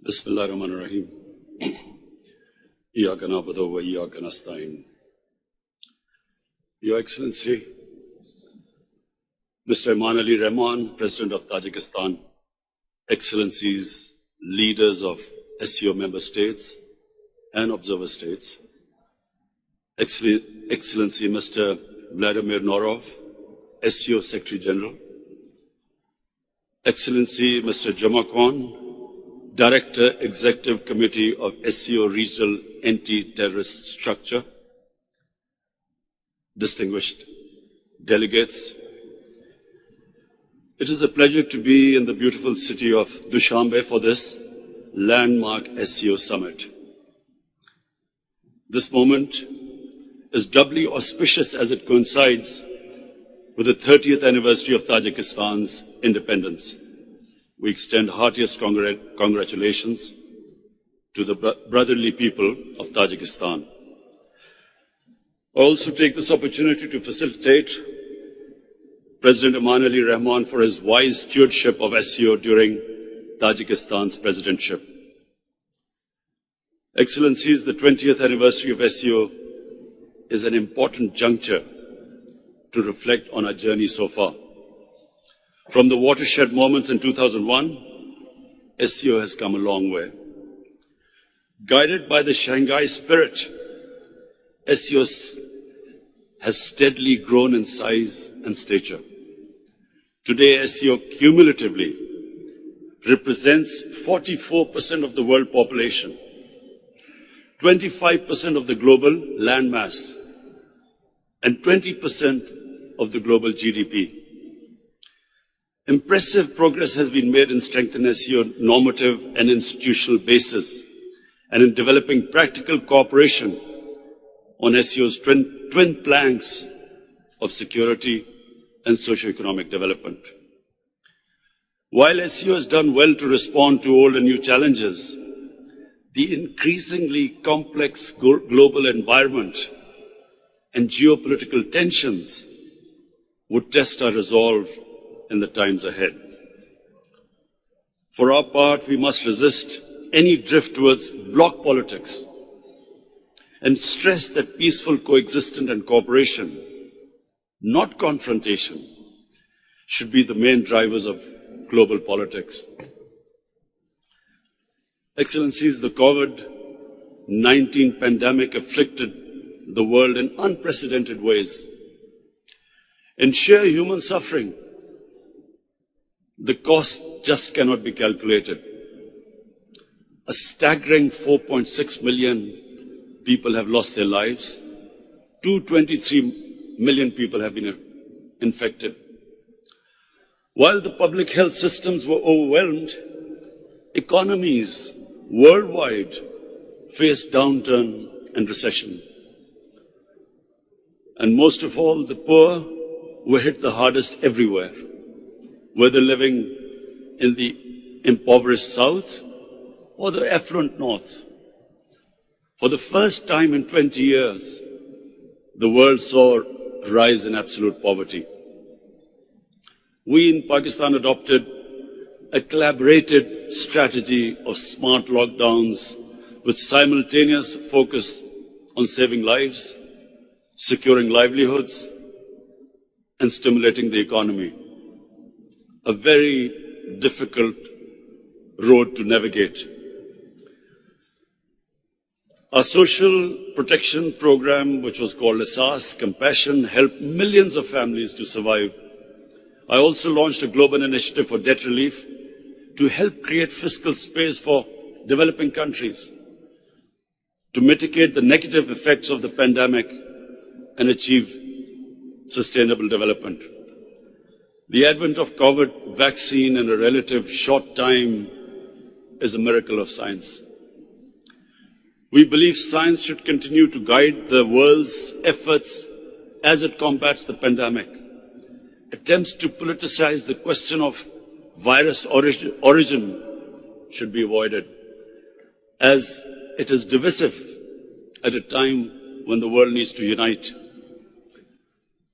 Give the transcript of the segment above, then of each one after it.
Bismillahirrahmanirrahim. Iyyaka na'budu wa iyyaka nasta'in. Your Excellency, Mr. Imran, President of Tajikistan, Excellencies, leaders of SCO member states and observer states, Excellency Mr. Vladimir Norov, SCO Secretary General, Excellency Mr. Imrankhan, Director, Executive Committee of SCO Regional Anti-Terrorist Structure, distinguished delegates, it is a pleasure to be in the beautiful city of Dushanbe for this landmark SCO summit. This moment is doubly auspicious as it coincides with the 30th anniversary of Tajikistan's independence. We extend heartiest congratulations to the brotherly people of Tajikistan. I also take this opportunity to facilitate President Imran for his wise stewardship of SCO during Tajikistan's presidentship. Excellencies, the 20th anniversary of SCO is an important juncture to reflect on our journey so far. From the watershed moments in 2001, SCO has come a long way. Guided by the Shanghai spirit, SCO has steadily grown in size and stature. Today, SCO cumulatively represents 44% of the world population, 25% of the global landmass, and 20% of the global GDP. Impressive progress has been made in strengthening SCO normative and institutional basis and in developing practical cooperation on SCO's twin planks of security and socio-economic development. While SCO has done well to respond to old and new challenges, the increasingly complex global environment and geopolitical tensions would test our resolve in the times ahead. For our part, we must resist any drift towards bloc politics and stress that peaceful coexistence and cooperation, not confrontation, should be the main drivers of global politics. Excellencies, the COVID-19 pandemic afflicted the world in unprecedented ways. In sheer human suffering, the cost just cannot be calculated. A staggering 4.6 million people have lost their lives. 223 million people have been infected. While the public health systems were overwhelmed, economies worldwide faced downturn and recession. And most of all, the poor were hit the hardest everywhere, whether living in the impoverished south or the affluent north. For the first time in 20 years, the world saw a rise in absolute poverty. We in Pakistan adopted a collaborated strategy of smart lockdowns with simultaneous focus on saving lives, securing livelihoods, and stimulating the economy. A very difficult road to navigate. Our social protection program, which was called Asas Compassion, helped millions of families to survive. I also launched a global initiative for debt relief to help create fiscal space for developing countries, to mitigate the negative effects of the pandemic and achieve sustainable development. The advent of COVID vaccine in a relative short time is a miracle of science. We believe science should continue to guide the world's efforts as it combats the pandemic. Attempts to politicize the question of virus origin should be avoided, as it is divisive at a time when the world needs to unite.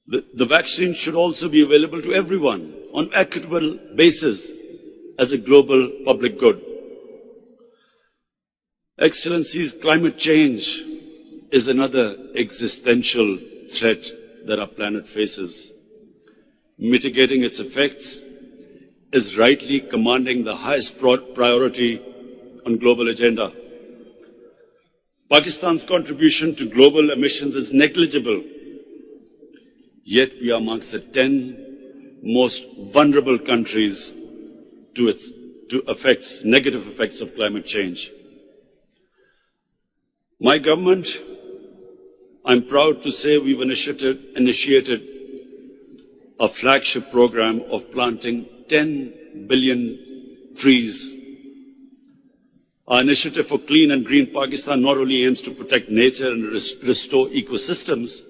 The vaccine should also be available to everyone on equitable basis as a global public good. Excellencies, climate change is another existential threat that our planet faces. Mitigating its effects is rightly commanding the highest priority on global agenda. Pakistan's contribution to global emissions is negligible, yet we are amongst the 10 most vulnerable countries to negative effects of climate change. My government, I'm proud to say we've initiated a flagship program of planting 10 billion trees. Our initiative for Clean and Green Pakistan not only aims to protect nature and restore ecosystems,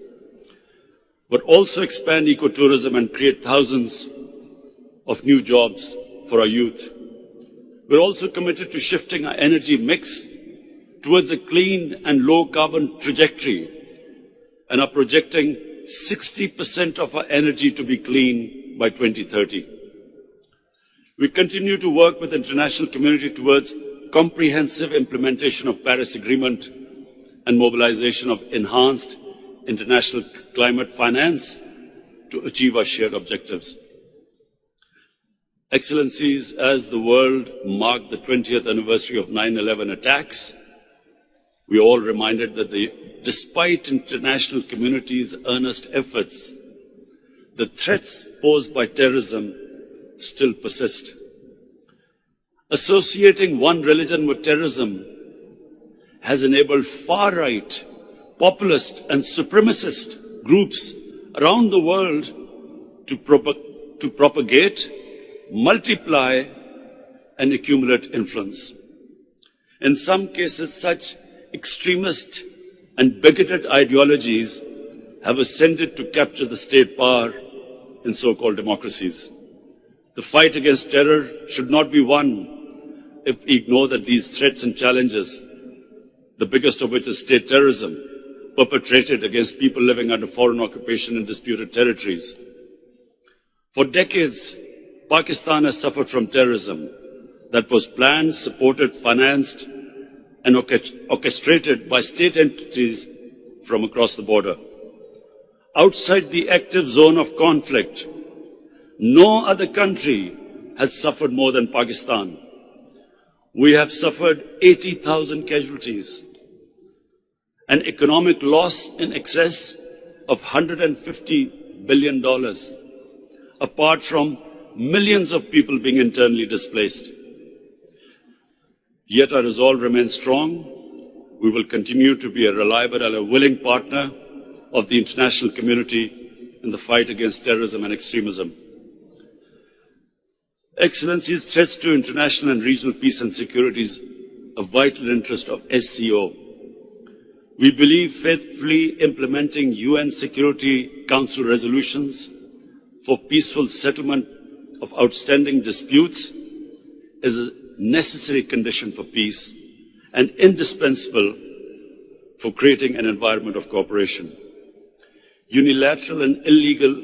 but also expand ecotourism and create thousands of new jobs for our youth. We're also committed to shifting our energy mix towards a clean and low carbon trajectory and are projecting 60% of our energy to be clean by 2030. We continue to work with the international community towards comprehensive implementation of Paris Agreement and mobilization of enhanced international climate finance to achieve our shared objectives. Excellencies, as the world marked the 20th anniversary of 9/11 attacks, we are all reminded that despite international community's earnest efforts, the threats posed by terrorism still persist. Associating one religion with terrorism has enabled far-right, populist and supremacist groups around the world to propagate, multiply and accumulate influence. In some cases, such extremist and bigoted ideologies have ascended to capture the state power in so-called democracies. The fight against terror should not be won if we ignore that these threats and challenges, the biggest of which is state terrorism, perpetrated against people living under foreign occupation in disputed territories. For decades, Pakistan has suffered from terrorism that was planned, supported, financed, and orchestrated by state entities from across the border. Outside the active zone of conflict, no other country has suffered more than Pakistan. We have suffered 80,000 casualties, an economic loss in excess of $150 billion, apart from millions of people being internally displaced. Yet our resolve remains strong. We will continue to be a reliable and a willing partner of the international community in the fight against terrorism and extremism. Excellencies, threats to international and regional peace and security is a vital interest of SCO. We believe faithfully implementing UN Security Council resolutions for peaceful settlement of outstanding disputes is a necessary condition for peace and indispensable for creating an environment of cooperation. Unilateral and illegal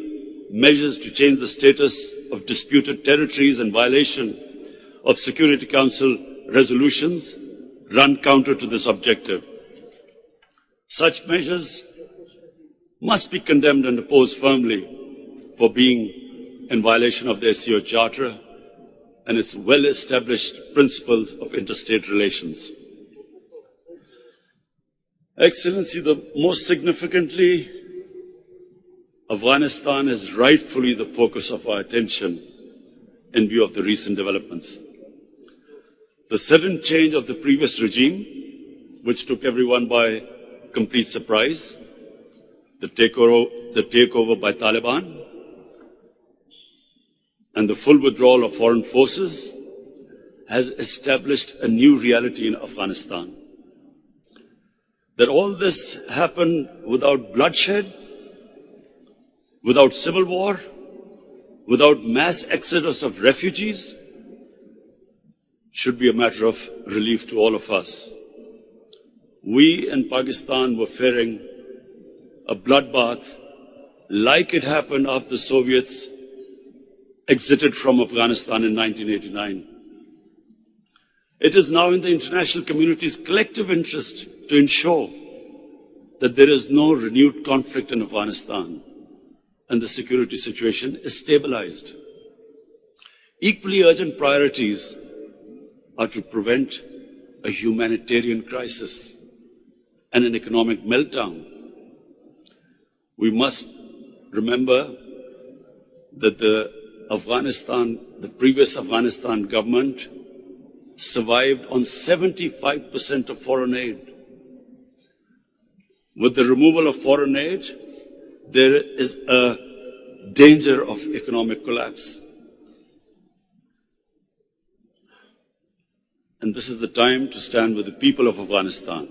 measures to change the status of disputed territories in violation of Security Council resolutions run counter to this objective. Such measures must be condemned and opposed firmly for being in violation of the SCO Charter and its well-established principles of interstate relations. Excellency, most significantly, Afghanistan is rightfully the focus of our attention in view of the recent developments. The sudden change of the previous regime, which took everyone by complete surprise, the takeover by Taliban, and the full withdrawal of foreign forces has established a new reality in Afghanistan. That all this happened without bloodshed, without civil war, without mass exodus of refugees, should be a matter of relief to all of us. We in Pakistan were fearing a bloodbath like it happened after the Soviets exited from Afghanistan in 1989. It is now in the international community's collective interest to ensure that there is no renewed conflict in Afghanistan and the security situation is stabilized. Equally urgent priorities are to prevent a humanitarian crisis and an economic meltdown. We must remember that the previous Afghanistan government survived on 75% of foreign aid. With the removal of foreign aid, there is a danger of economic collapse. And this is the time to stand with the people of Afghanistan.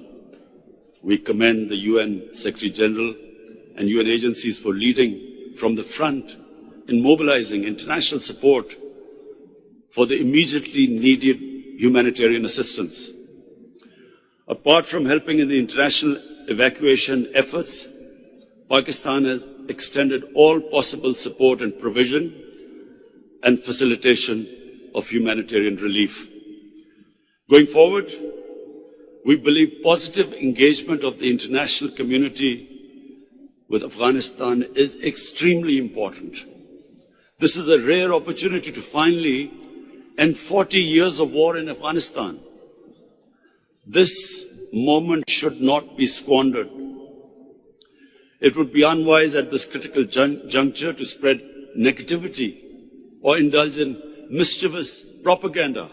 We commend the UN Secretary General and UN agencies for leading from the front in mobilizing international support for the immediately needed humanitarian assistance. Apart from helping in the international evacuation efforts, Pakistan has extended all possible support and provision and facilitation of humanitarian relief. Going forward, we believe positive engagement of the international community with Afghanistan is extremely important. This is a rare opportunity to finally end 40 years of war in Afghanistan. This moment should not be squandered. It would be unwise at this critical juncture to spread negativity or indulge in mischievous propaganda,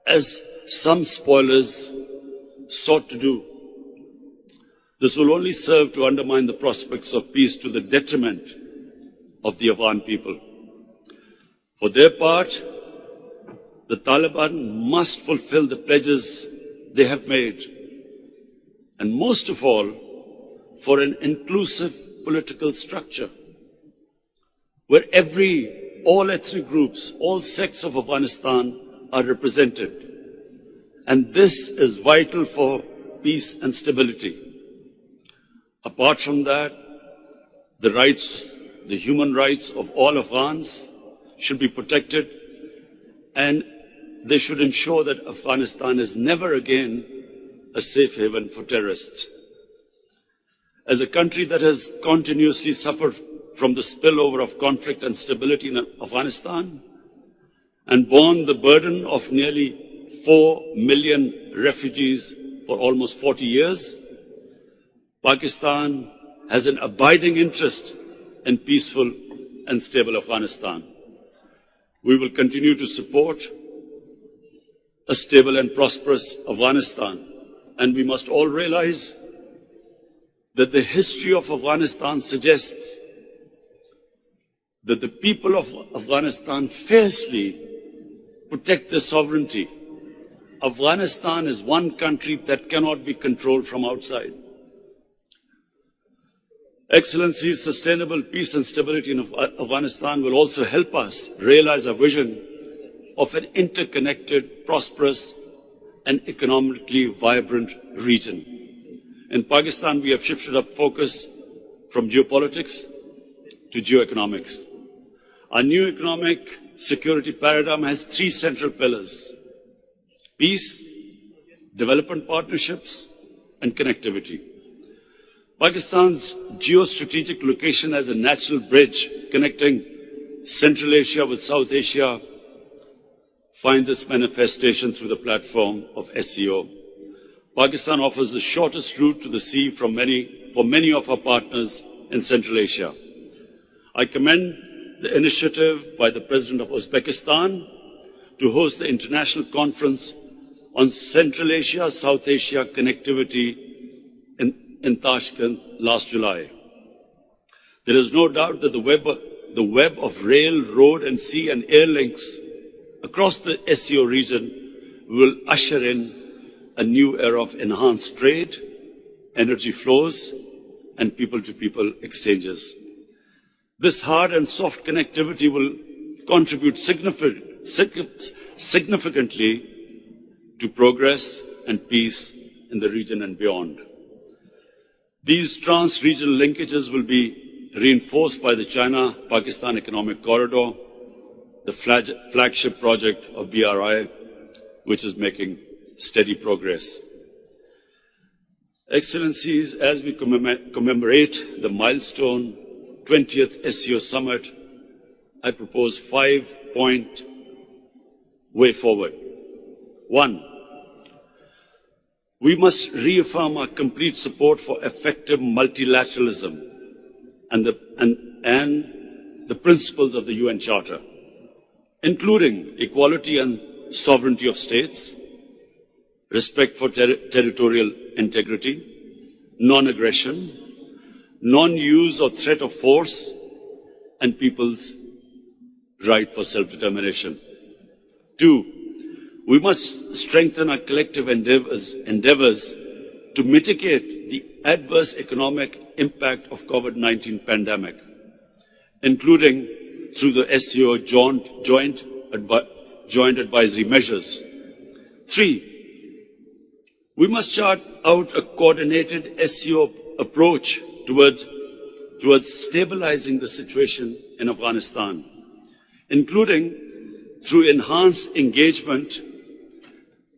as some spoilers sought to do. This will only serve to undermine the prospects of peace to the detriment of the Afghan people. For their part, the Taliban must fulfill the pledges they have made, and most of all, for an inclusive political structure where all ethnic groups, all sects of Afghanistan are represented. And this is vital for peace and stability. Apart from that, the human rights of all Afghans should be protected, and they should ensure that Afghanistan is never again a safe haven for terrorists. As a country that has continuously suffered from the spillover of conflict and stability in Afghanistan and borne the burden of nearly 4 million refugees for almost 40 years, Pakistan has an abiding interest in peaceful and stable Afghanistan. We will continue to support a stable and prosperous Afghanistan, and we must all realize that the history of Afghanistan suggests that the people of Afghanistan fiercely protect their sovereignty. Afghanistan is one country that cannot be controlled from outside. Excellencies, sustainable peace and stability in Afghanistan will also help us realize our vision of an interconnected, prosperous, and economically vibrant region. In Pakistan, we have shifted our focus from geopolitics to geoeconomics. Our new economic security paradigm has 3 central pillars: peace, development partnerships, and connectivity. Pakistan's geostrategic location as a natural bridge connecting Central Asia with South Asia finds its manifestation through the platform of SCO. Pakistan offers the shortest route to the sea for many of our partners in Central Asia. I commend the initiative by the President of Uzbekistan to host the International Conference on Central Asia, South Asia connectivity in Tashkent last July. There is no doubt that the web of rail, road, and sea and air links across the SCO region will usher in a new era of enhanced trade, energy flows, and people-to-people exchanges. This hard and soft connectivity will contribute significantly to progress and peace in the region and beyond. These trans-regional linkages will be reinforced by the China-Pakistan Economic Corridor, the flagship project of BRI, which is making steady progress. Excellencies, as we commemorate the milestone 20th SCO Summit, I propose 5-point way forward. 1. We must reaffirm our complete support for effective multilateralism and the principles of the UN Charter, including equality and sovereignty of states, respect for territorial integrity, non-aggression, non-use or threat of force, and people's right for self-determination. 2. We must strengthen our collective endeavors to mitigate the adverse economic impact of COVID-19 pandemic, including through the SCO joint advisory measures. 3. We must chart out a coordinated SCO approach towards stabilizing the situation in Afghanistan, including through enhanced engagement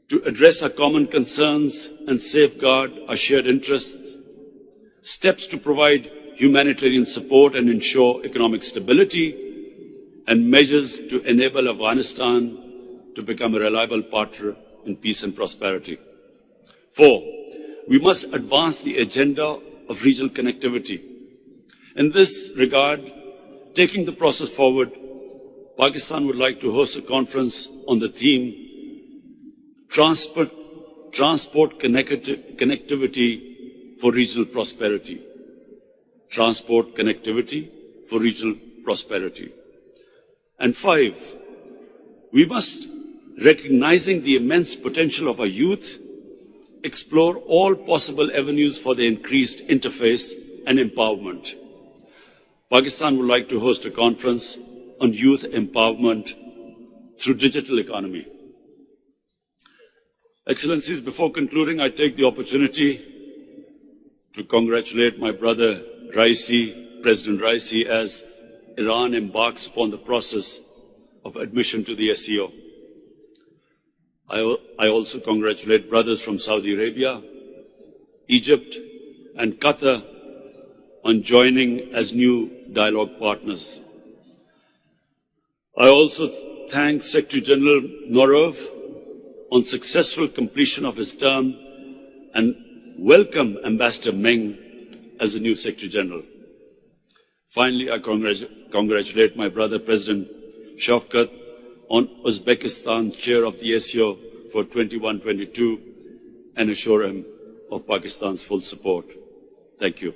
to address our common concerns and safeguard our shared interests, steps to provide humanitarian support and ensure economic stability, and measures to enable Afghanistan to become a reliable partner in peace and prosperity. 4. We must advance the agenda of regional connectivity. In this regard, taking the process forward, Pakistan would like to host a conference on the theme Transport connectivity for regional prosperity. Transport connectivity for regional prosperity. And 5, we must, recognizing the immense potential of our youth, explore all possible avenues for their increased interface and empowerment. Pakistan would like to host a conference on youth empowerment through digital economy. Excellencies, before concluding, I take the opportunity to congratulate my brother Raisi, President Raisi, as Iran embarks upon the process of admission to the SCO. I also congratulate brothers from Saudi Arabia, Egypt, and Qatar on joining as new dialogue partners. I also thank Secretary General Norov on successful completion of his term and welcome Ambassador Meng as the new Secretary General. Finally, I congratulate my brother President Shavkat on Uzbekistan chair of the SCO for 21-22 and assure him of Pakistan's full support. Thank you.